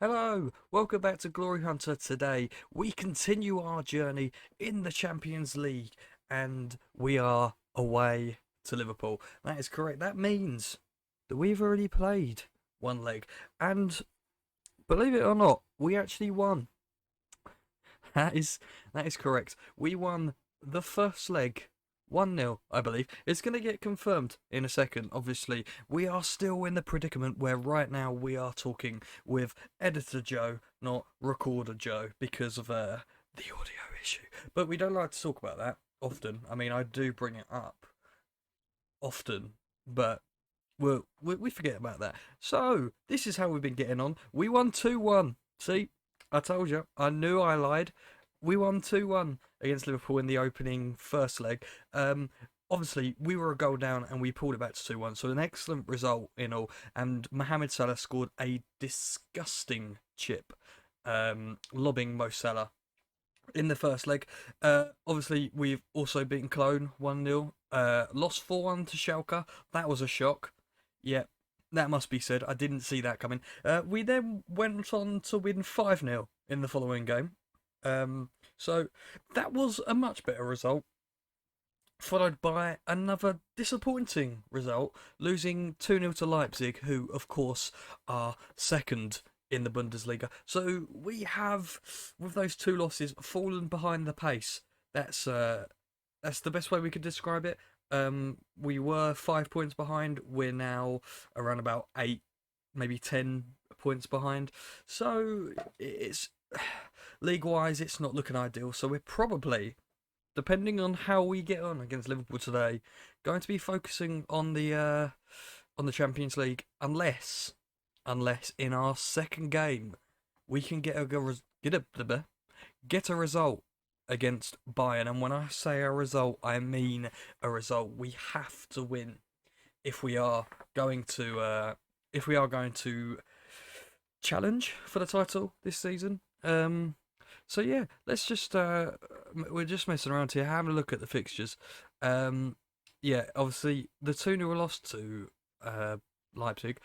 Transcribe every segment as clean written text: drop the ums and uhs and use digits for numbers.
Hello, welcome back to Glory Hunter. Today we continue our journey in the Champions League and we are away to Liverpool. That is correct. That means that we've already played one leg and believe it or not, we actually won. That is that is correct. We won the first leg 1-0, I believe. It's going to get confirmed in a second. Obviously, we are still in the predicament where right now we are talking with Editor Joe, not Recorder Joe, because of the audio issue. But we don't like to talk about that often. I mean, I do bring it up often, but we forget about that. So, this is how we've been getting on. We won 2-1. See, I told you. I knew I lied. We won 2-1 against Liverpool in the opening first leg. Obviously, we were a goal down and we pulled it back to 2-1. So, an excellent result in all. And Mohamed Salah scored a disgusting chip, lobbing Mo Salah in the first leg. Obviously, we've also beaten Cologne 1-0. Lost 4-1 to Schalke. That was a shock. Yeah, that must be said. I didn't see that coming. We then went on to win 5-0 in the following game. So that was a much better result, followed by another disappointing result, losing 2-0 to Leipzig, who, of course, are second in the Bundesliga. So we have, with those two losses, fallen behind the pace. That's the best way we could describe it. We were 5 points behind. We're now around about 8, maybe 10 points behind. So it's league wise, it's not looking ideal. So we're probably, depending on how we get on against Liverpool today, going to be focusing on the Champions League, unless in our second game we can get a result against Bayern. And when I say a result, I mean a result. We have to win if we are going to challenge for the title this season. So yeah, let's just we're just messing around here, having a look at the fixtures. Yeah, obviously the 2-0 loss to Leipzig,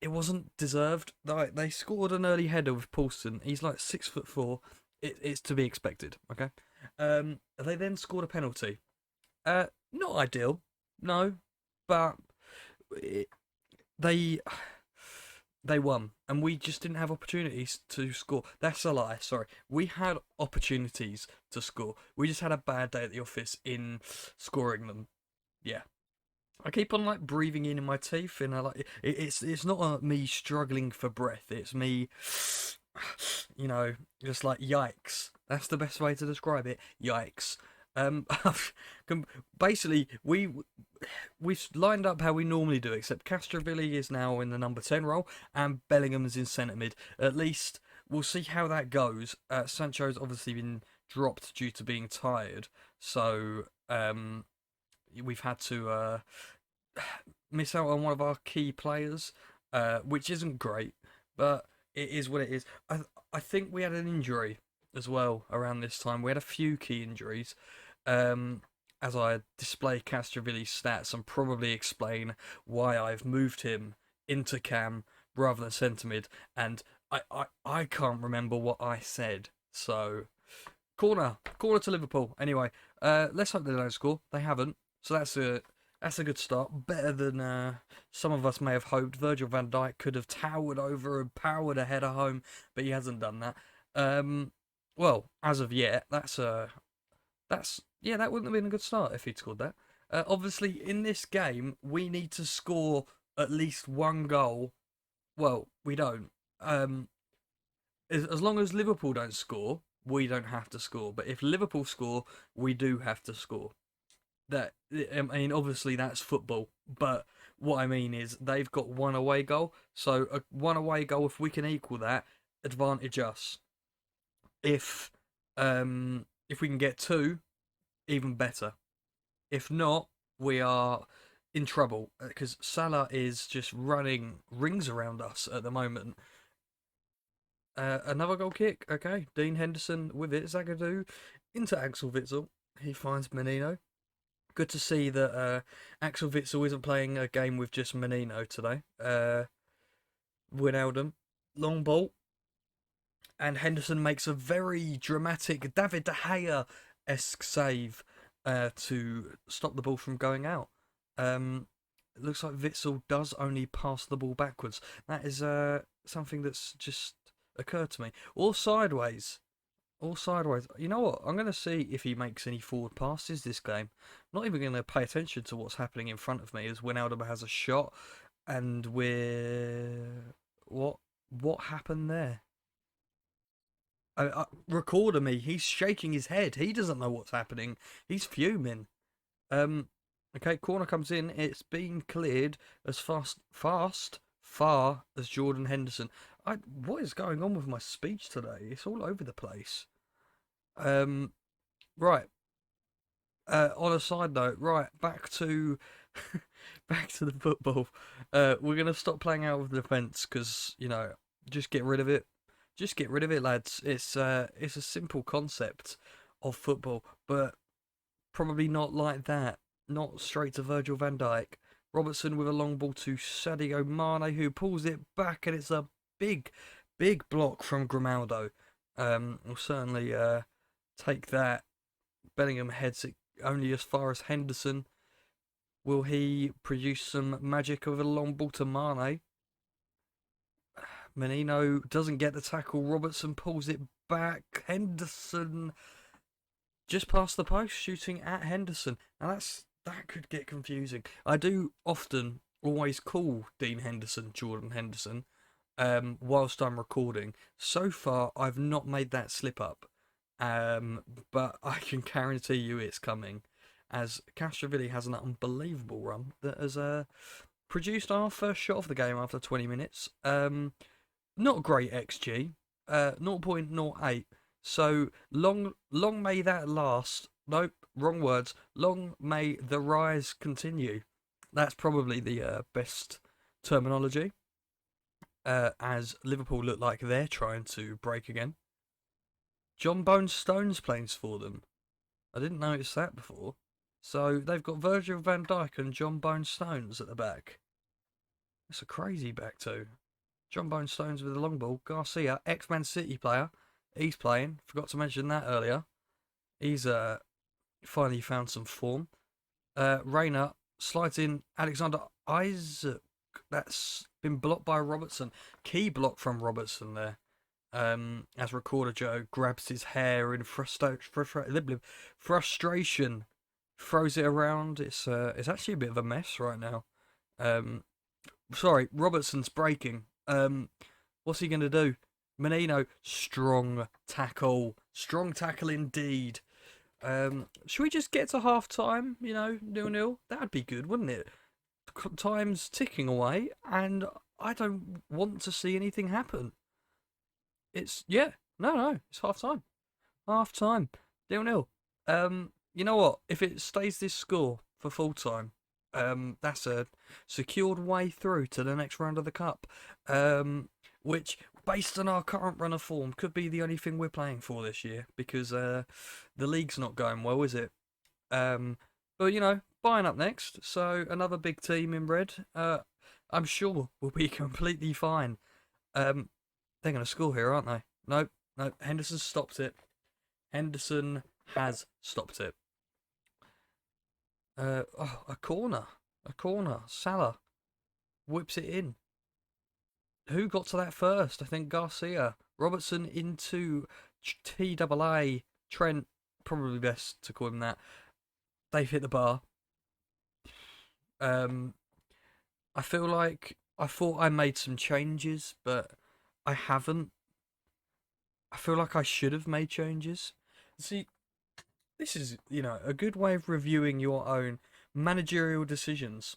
it wasn't deserved. They scored an early header with Paulson. He's like 6'4". It's to be expected. Okay. They then scored a penalty. Not ideal, no, but it, they they won, and we just didn't have opportunities to score. That's a lie. Sorry, we had opportunities to score. We just had a bad day at the office in scoring them. Yeah, I keep on like breathing in my teeth, and I like it's not me struggling for breath. It's me, just like yikes. That's the best way to describe it. Yikes. Um, basically, we've lined up how we normally do, except Castrovilli is now in the number 10 role and Bellingham's in centre mid. At least we'll see how that goes. Sancho's obviously been dropped due to being tired, so we've had to miss out on one of our key players, which isn't great, but it is what it is. I think we had an injury as well around this time. We had a few key injuries. Um, as I display Castrovilli's stats and probably explain why I've moved him into cam rather than centre mid, and I can't remember what I said. So corner to Liverpool. Anyway, let's hope they don't score. They haven't, so that's a good start. Better than some of us may have hoped. Virgil van Dijk could have towered over and powered a header home, but he hasn't done that. Well, as of yet, that's yeah, that wouldn't have been a good start if he'd scored that. Obviously, in this game, we need to score at least one goal. Well, we don't. As long as Liverpool don't score, we don't have to score. But if Liverpool score, we do have to score. That I mean, obviously that's football, but what I mean is they've got one away goal. So a one away goal, if we can equal that, advantage us. If if we can get two, even better. If not, we are in trouble because Salah is just running rings around us at the moment. Another goal kick. Okay, Dean Henderson with it. Zagadou into Axel Witsel. He finds Menino. Good to see that Axel Witsel isn't playing a game with just Menino today. Wijnaldum. long ball, and Henderson makes a very dramatic David De Gea-esque save to stop the ball from going out. It looks like Witsel does only pass the ball backwards. That is something that's just occurred to me. Or sideways. All sideways. You know what? I'm going to see if he makes any forward passes this game. I'm not even going to pay attention to what's happening in front of me as Wijnaldum has a shot, and we're what happened there? Recorder me. He's shaking his head. He doesn't know what's happening. He's fuming. Um. Okay, corner comes in. It's been cleared as far as Jordan Henderson. What is going on with my speech today? It's all over the place. Um, right. On a side note, right back to back to the football. We're gonna stop playing out of the defence because just get rid of it. Just get rid of it, lads. It's a simple concept of football, but probably not like that. Not straight to Virgil van Dijk. Robertson with a long ball to Sadio Mane, who pulls it back, and it's a big, big block from Grimaldo. We'll certainly take that. Bellingham heads it only as far as Henderson. Will he produce some magic with a long ball to Mane? Menino doesn't get the tackle. Robertson pulls it back. Henderson just past the post, shooting at Henderson. Now that could get confusing. I do often always call Dean Henderson Jordan Henderson whilst I'm recording. So far, I've not made that slip up. But I can guarantee you it's coming, as Castrovilli has an unbelievable run that has produced our first shot of the game after 20 minutes. Not great XG, 0.08. So long may that last. Nope, wrong words. Long may the rise continue. That's probably the best terminology. As Liverpool look like they're trying to break again. John Bone Stones plays for them. I didn't notice that before. So they've got Virgil van Dijk and John Bone Stones at the back. That's a crazy back two. John Bone Stones with the long ball. Garcia, ex-Man City player. He's playing. Forgot to mention that earlier. He's finally found some form. Rayner slides in Alexander Isaac. That's been blocked by Robertson. Key block from Robertson there. As Recorder Joe grabs his hair in frustration, throws it around. It's actually a bit of a mess right now. Sorry, Robertson's breaking. What's he gonna do? Menino, strong tackle indeed. Should we just get to half time? 0-0. That'd be good, wouldn't it? Time's ticking away, and I don't want to see anything happen. It's no, it's half time. Half time. 0-0. You know what? If it stays this score for full time, that's a secured way through to the next round of the cup. Which, based on our current run of form, could be the only thing we're playing for this year because the league's not going well, is it? But Bayern up next, so another big team in red. I'm sure we'll be completely fine. They're going to score here, aren't they? Nope. Henderson stopped it. Henderson has stopped it. A corner. Salah whips it in. Who got to that first? I think Garcia. Robertson into TAA. Trent, probably best to call him that. They've hit the bar. I feel like I thought I made some changes, but I haven't. I feel like I should have made changes. See, this is, a good way of reviewing your own managerial decisions.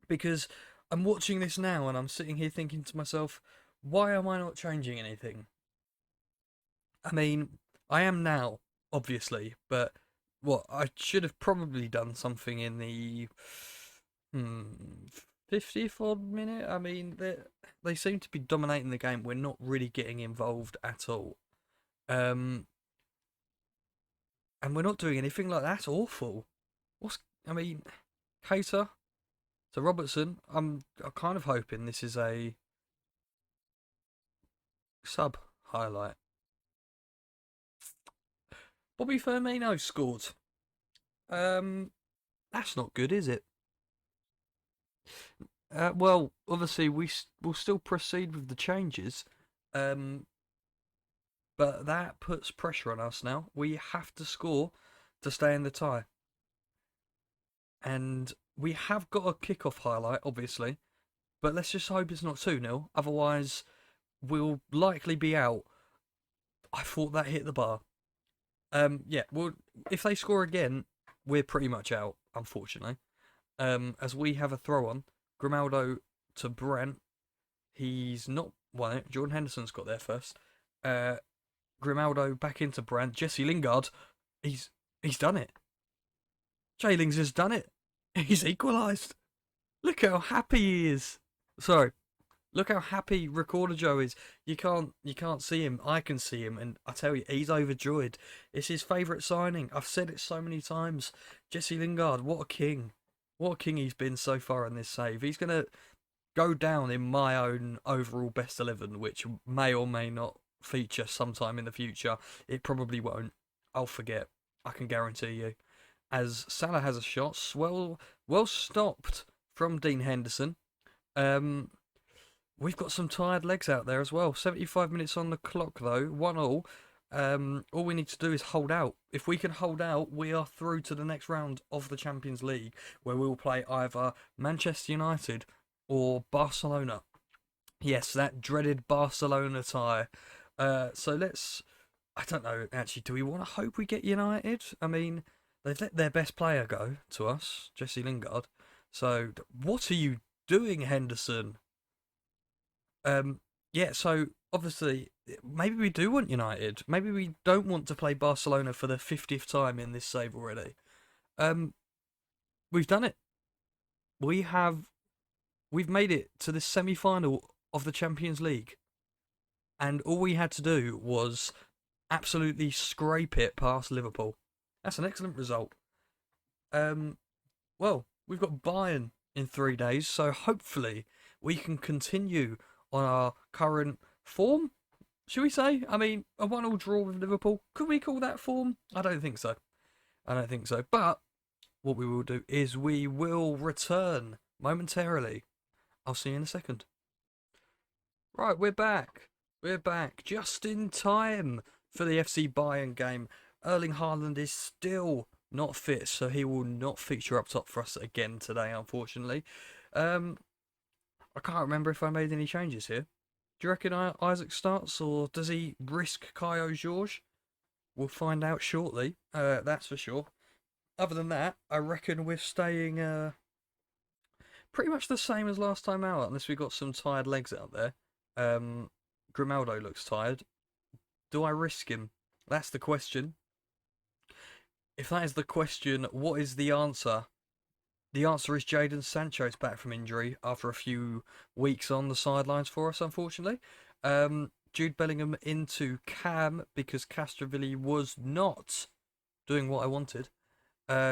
Because I'm watching this now and I'm sitting here thinking to myself, why am I not changing anything? I mean, I am now, obviously, but I should have probably done something in the 50th odd minute. I mean, they seem to be dominating the game. We're not really getting involved at all. And we're not doing anything like that. Awful. Cater to Robertson. I'm kind of hoping this is a sub highlight. Bobby Firmino scored. That's not good, is it? Well, obviously will still proceed with the changes, but that puts pressure on us now. We have to score to stay in the tie, and we have got a kickoff highlight, obviously, but let's just hope it's not 2-0. Otherwise, we'll likely be out. I thought that hit the bar. Yeah, well, if they score again, we're pretty much out, unfortunately. As we have a throw on, Grimaldo to Brent. He's not won it. Jordan Henderson's got there first. Grimaldo back into Brent. Jesse Lingard, he's done it. Jay Lings has done it. He's equalised. Look how happy he is. Sorry. Look how happy Recorder Joe is. You can't see him. I can see him, and I tell you, he's overjoyed. It's his favourite signing. I've said it so many times. Jesse Lingard, what a king. What a king he's been so far in this save. He's gonna go down in my own overall best 11, which may or may not feature sometime in the future. It probably won't. I'll forget. I can guarantee you. As Salah has a shot, well stopped from Dean Henderson. We've got some tired legs out there as well. 75 minutes on the clock though, 1-1. All we need to do is hold out. If we can hold out, we are through to the next round of the Champions League, where we'll play either Manchester United or Barcelona. Yes, that dreaded Barcelona tie. So let's... I don't know, actually, do we want to hope we get United? I mean, they've let their best player go to us, Jesse Lingard. So, what are you doing, Henderson? Yeah, so obviously, maybe we do want United. Maybe we don't want to play Barcelona for the 50th time in this save already. We've done it. We've made it to the semi-final of the Champions League, and all we had to do was absolutely scrape it past Liverpool. That's an excellent result. Well, we've got Bayern in 3 days, so hopefully we can continue on our current form, should we say? I mean, a 1-1 draw with Liverpool, could we call that form? I don't think so. But what we will do is we will return momentarily. I'll see you in a second. Right, we're back. We're back just in time for the FC Bayern game. Erling Haaland is still not fit, so he will not feature up top for us again today, unfortunately. I can't remember if I made any changes here. Do you reckon Isaac starts, or does he risk Kaio Jorge? We'll find out shortly, that's for sure. Other than that, I reckon we're staying pretty much the same as last time out, unless we've got some tired legs out there. Grimaldo looks tired. Do I risk him? That's the question. If that is the question, what is the answer? The answer is Jadon Sancho's back from injury after a few weeks on the sidelines for us, unfortunately. Jude Bellingham into Cam because Castrovilli was not doing what I wanted.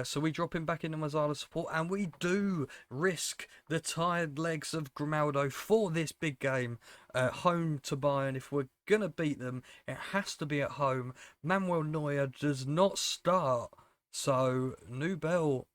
So we drop him back into Mazzala's support, and we do risk the tired legs of Grimaldo for this big game. Home to Bayern. If we're going to beat them, it has to be at home. Manuel Neuer does not start. So, Noble,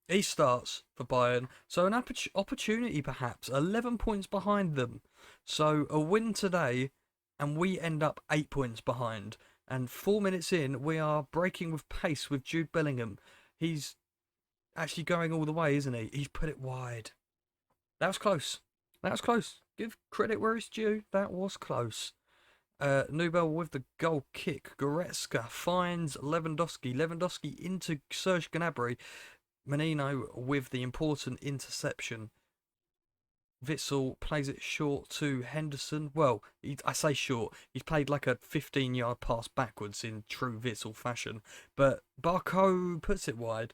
he starts for Bayern. So, an opportunity perhaps. 11 points behind them. So, a win today, and we end up 8 points behind. And 4 minutes in, we are breaking with pace with Jude Bellingham. He's actually going all the way, isn't he? He's put it wide. That was close. Give credit where it's due. That was close. Nubel with the goal kick. Goretzka finds Lewandowski. Lewandowski into Serge Gnabry. Menino with the important interception. Witsel plays it short to Henderson. Well, I say short. He's played like a 15-yard pass backwards in true Witsel fashion. But Barco puts it wide.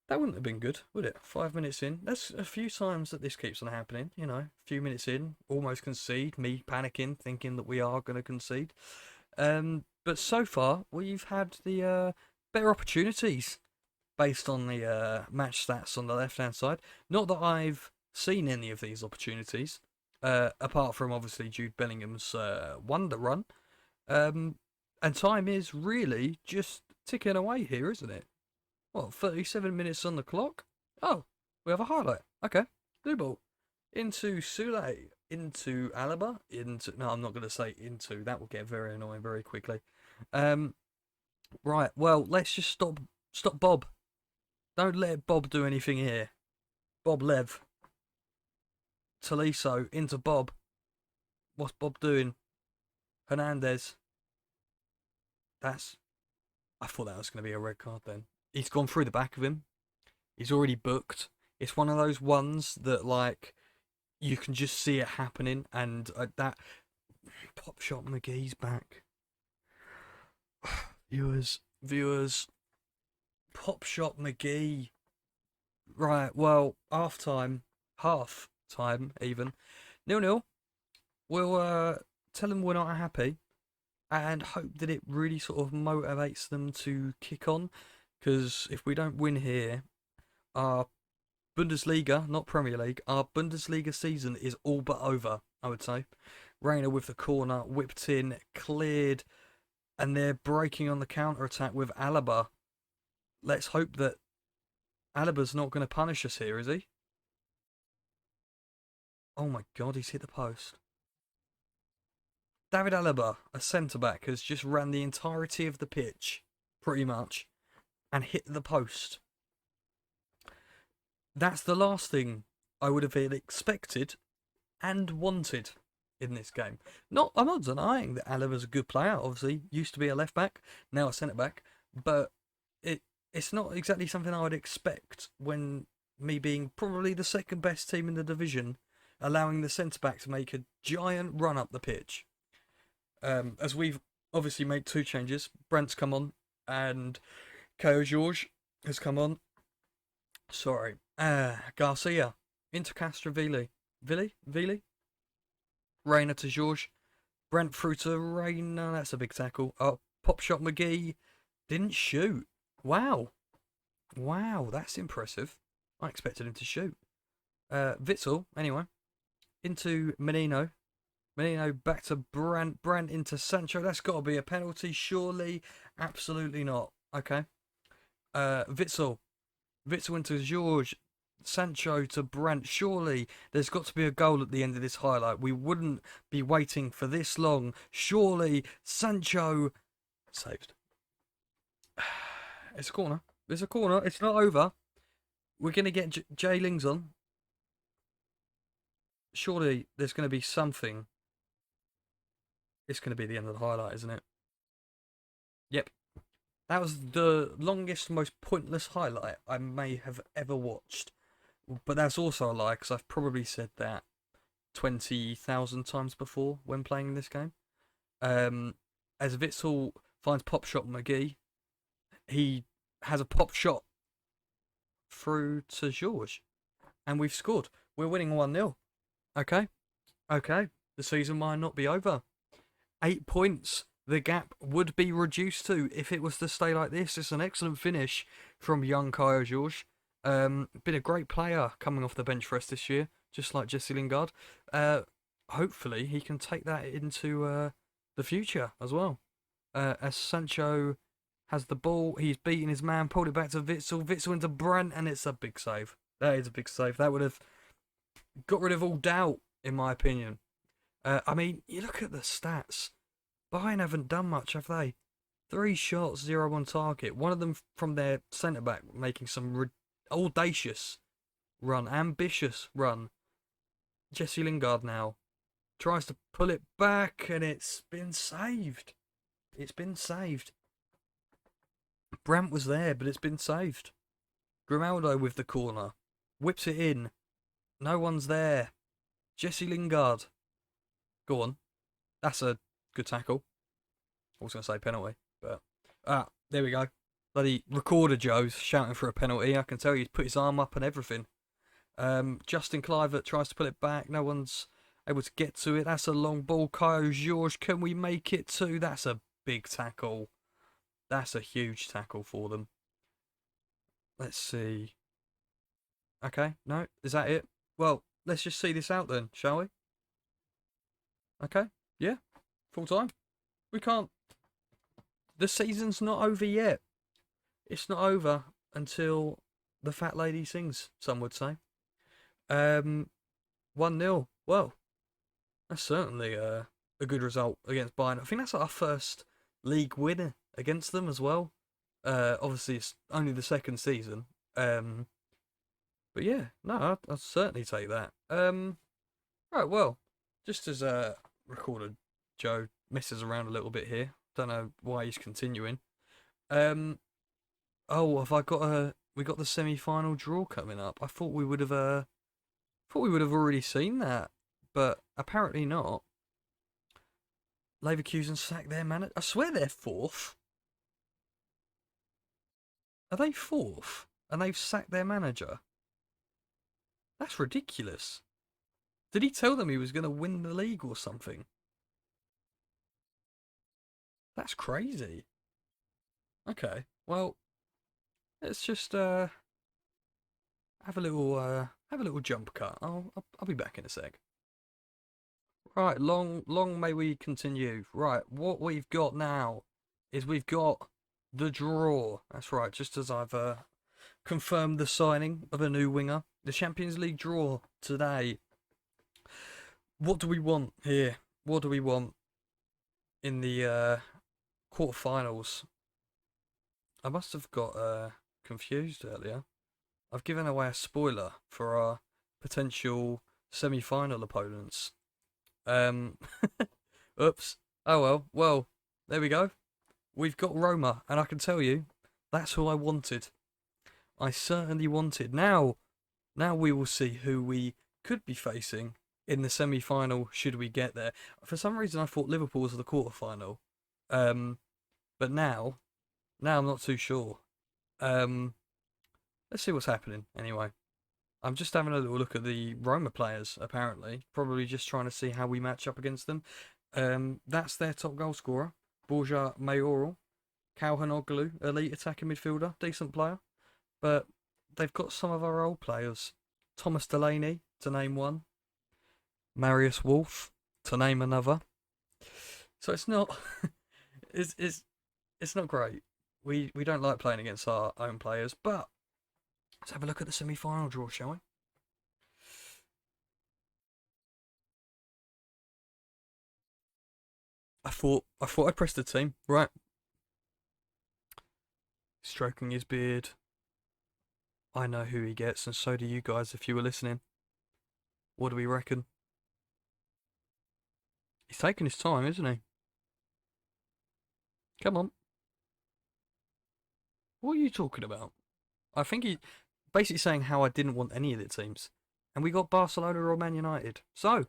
That wouldn't have been good, would it? 5 minutes in. That's a few times that this keeps on happening. You know, a few minutes in, almost concede. Me panicking, thinking that we are going to concede. But so far, we've had the better opportunities based on the match stats on the left-hand side. Not that I've seen any of these opportunities, apart from obviously Jude Bellingham's wonder run. And time is really just ticking away here, isn't it? What, 37 minutes on the clock? Oh, we have a highlight. Okay, blue ball. Into Sule, into Alaba, into... No, I'm not going to say into. That will get very annoying very quickly. Right, well, let's just stop Bob. Don't let Bob do anything here. Bob Lev. Tolisso into Bob. What's Bob doing? Hernandez. I thought that was going to be a red card then. He's gone through the back of him. He's already booked. It's one of those ones that, like, you can just see it happening, and that Pop Shot McGee's back. viewers, Pop Shot McGee. Right, well, half time even, 0-0. We'll tell them we're not happy, and hope that it really sort of motivates them to kick on, because if we don't win here, our Bundesliga, not Premier League, our Bundesliga season is all but over, I would say. Reina with the corner, whipped in, cleared, and they're breaking on the counter-attack with Alaba. Let's hope that Alaba's not going to punish us here, is he? Oh my god, he's hit the post. David Alaba, a centre-back, has just ran the entirety of the pitch, pretty much, and hit the post. That's the last thing I would have expected and wanted in this game. I'm not denying that Alaba's a good player. Obviously, used to be a left back, now a centre back, but it's not exactly something I would expect when me being probably the second best team in the division, allowing the centre back to make a giant run up the pitch. As we've obviously made 2 changes, Brent's come on and Caio Jorge has come on. Sorry. Garcia into Castrovili. Vili? Reina to Jorge. Brent through to Reina. That's a big tackle. Oh, Pop Shot McGee didn't shoot. Wow, that's impressive. I expected him to shoot. Witsel, anyway. Into Menino. Menino back to Brandt. Brandt into Sancho. That's got to be a penalty, surely. Absolutely not. Okay. Witsel. Witsel into Jorge. Sancho to Brandt. Surely there's got to be a goal at the end of this highlight. We wouldn't be waiting for this long. Surely Sancho saved. It's a corner. It's a corner. It's not over. We're going to get Jay Lings on. Surely there's going to be something. It's going to be the end of the highlight, isn't it? Yep. That was the longest, most pointless highlight I may have ever watched. But that's also a lie, because I've probably said that 20,000 times before when playing this game. As Witsel finds Pop Shot McGee, he has a pop shot through to Jorge, and we've scored. We're winning 1-0. Okay. The season might not be over. 8 points. The gap would be reduced to if it was to stay like this. It's an excellent finish from young Caio Jorge. Been a great player coming off the bench for us this year, just like Jesse Lingard. Hopefully he can take that into the future as well. As Sancho has the ball, he's beating his man, pulled it back to Witsel. Witsel into Brandt, and it's a big save. That is a big save. That would have got rid of all doubt, in my opinion. I mean, you look at the stats. Bayern haven't done much, have they? 3 shots, 0 on target. One of them from their centre-back, making some audacious run, ambitious run. Jesse Lingard now tries to pull it back, and it's been saved. It's been saved. Brandt was there, but it's been saved. Grimaldo with the corner. Whips it in. No one's there. Jesse Lingard. Go on. That's a good tackle. I was going to say penalty, but... there we go. Bloody recorder Joe's shouting for a penalty. I can tell he's put his arm up and everything. Justin Kluivert tries to pull it back. No one's able to get to it. That's a long ball. Caio Jorge, can we make it too? That's a big tackle. That's a huge tackle for them. Let's see. Okay, no, is that it? Well, let's just see this out then, shall we? Okay, yeah, full time. We can't. The season's not over yet. It's not over until the fat lady sings. Some would say. 1-0. Well, that's certainly a good result against Bayern. I think that's our first league winner against them as well. Obviously, it's only the second season. But yeah, no, I'll certainly take that. Right, well, just as Recorder Joe messes around a little bit here. Don't know why he's continuing. Oh, have I got we got the semi-final draw coming up. I thought we would have already seen that, but apparently not. Leverkusen sacked their manager. I swear they're fourth. Are they fourth? And they've sacked their manager? That's ridiculous. Did he tell them he was going to win the league or something? That's crazy. Okay, well, let's just have a little jump cut. I'll be back in a sec. Right, long may we continue. Right, what we've got now is we've got the draw. That's right, just as I've confirmed the signing of a new winger. The Champions League draw today. What do we want here? What do we want in the quarterfinals? I must have got confused earlier. I've given away a spoiler for our potential semi-final opponents. Oops. Oh well. Well, there we go. We've got Roma, and I can tell you, that's who I wanted. I certainly wanted. Now we will see who we could be facing in the semi-final should we get there. For some reason, I thought Liverpool was the quarter-final. But now I'm not too sure. Let's see what's happening anyway. I'm just having a little look at the Roma players, apparently. Probably just trying to see how we match up against them. That's their top goal scorer, Borja Mayoral. Calhanoglu, elite attacking midfielder, decent player. But they've got some of our old players. Thomas Delaney, to name one. Marius Wolf, to name another. So it's not it's not great. We don't like playing against our own players, but let's have a look at the semi-final draw, shall we? I thought I'd press the team. Right. Stroking his beard. I know who he gets, and so do you guys if you were listening. What do we reckon? He's taking his time, isn't he? Come on. What are you talking about? I think he basically saying how I didn't want any of the teams. And we got Barcelona or Man United. So,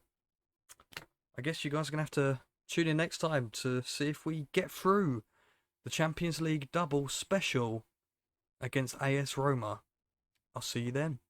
I guess you guys are going to have to tune in next time to see if we get through the Champions League double special against AS Roma. I'll see you then.